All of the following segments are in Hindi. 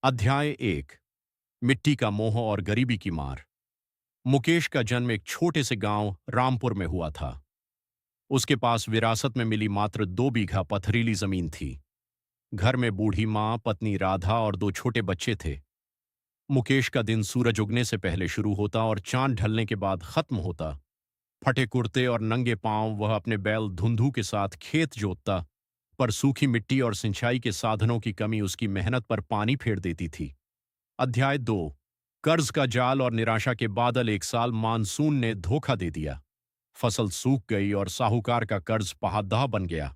अध्याय 1। मिट्टी का मोह और गरीबी की मार। मुकेश का जन्म एक छोटे से गांव रामपुर में हुआ था। उसके पास विरासत में मिली मात्र 2 बीघा पथरीली जमीन थी। घर में बूढ़ी माँ, पत्नी राधा और 2 छोटे बच्चे थे। मुकेश का दिन सूरज उगने से पहले शुरू होता और चांद ढलने के बाद खत्म होता। फटे कुर्ते और नंगे पांव वह अपने बैल धुंधु के साथ खेत जोतता, पर सूखी मिट्टी और सिंचाई के साधनों की कमी उसकी मेहनत पर पानी फेर देती थी। अध्याय 2। कर्ज का जाल और निराशा के बादल। एक साल मानसून ने धोखा दे दिया। फसल सूख गई और साहूकार का कर्ज पहाड़ बन गया।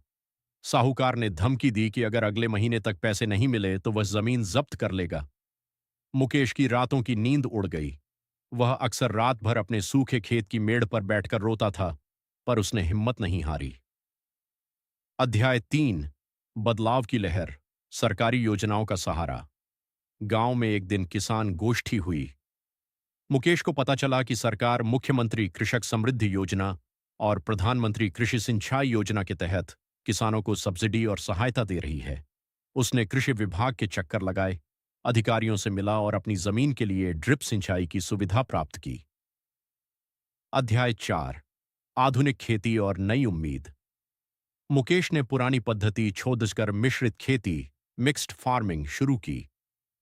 साहूकार ने धमकी दी कि अगर अगले महीने तक पैसे नहीं मिले तो वह जमीन जब्त कर लेगा। मुकेश की रातों की नींद उड़ गई। वह अक्सर रात भर अपने सूखे खेत की मेड़ पर बैठकर रोता था, पर उसने हिम्मत नहीं हारी। अध्याय 3। बदलाव की लहर। सरकारी योजनाओं का सहारा। गांव में एक दिन किसान गोष्ठी हुई। मुकेश को पता चला कि सरकार मुख्यमंत्री कृषक समृद्धि योजना और प्रधानमंत्री कृषि सिंचाई योजना के तहत किसानों को सब्सिडी और सहायता दे रही है। उसने कृषि विभाग के चक्कर लगाए, अधिकारियों से मिला और अपनी जमीन के लिए ड्रिप सिंचाई की सुविधा प्राप्त की। अध्याय 4। आधुनिक खेती और नई उम्मीद। मुकेश ने पुरानी पद्धति छोड़कर मिश्रित खेती, मिक्स्ड फार्मिंग शुरू की।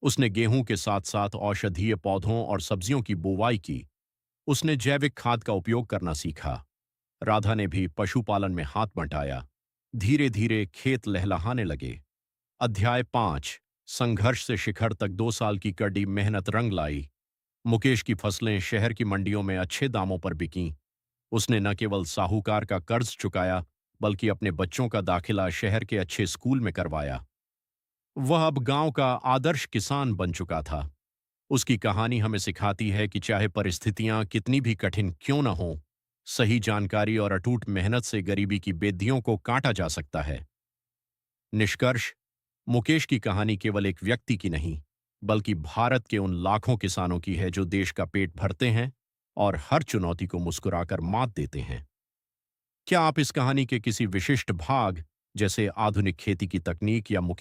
उसने गेहूं के साथ साथ औषधीय पौधों और सब्जियों की बुवाई की। उसने जैविक खाद का उपयोग करना सीखा। राधा ने भी पशुपालन में हाथ बंटाया। धीरे धीरे खेत लहलहाने लगे। अध्याय 5। संघर्ष से शिखर तक। 2 साल की कड़ी मेहनत रंग लाई। मुकेश की फसलें शहर की मंडियों में अच्छे दामों पर बिकीं। उसने न केवल साहूकार का कर्ज चुकाया, बल्कि अपने बच्चों का दाखिला शहर के अच्छे स्कूल में करवाया। वह अब गांव का आदर्श किसान बन चुका था। उसकी कहानी हमें सिखाती है कि चाहे परिस्थितियां कितनी भी कठिन क्यों न हों, सही जानकारी और अटूट मेहनत से गरीबी की बेदियों को काटा जा सकता है। निष्कर्ष। मुकेश की कहानी केवल एक व्यक्ति की नहीं, बल्कि भारत के उन लाखों किसानों की है जो देश का पेट भरते हैं और हर चुनौती को मुस्कुराकर मात देते हैं। क्या आप इस कहानी के किसी विशिष्ट भाग, जैसे आधुनिक खेती की तकनीक या मुकेश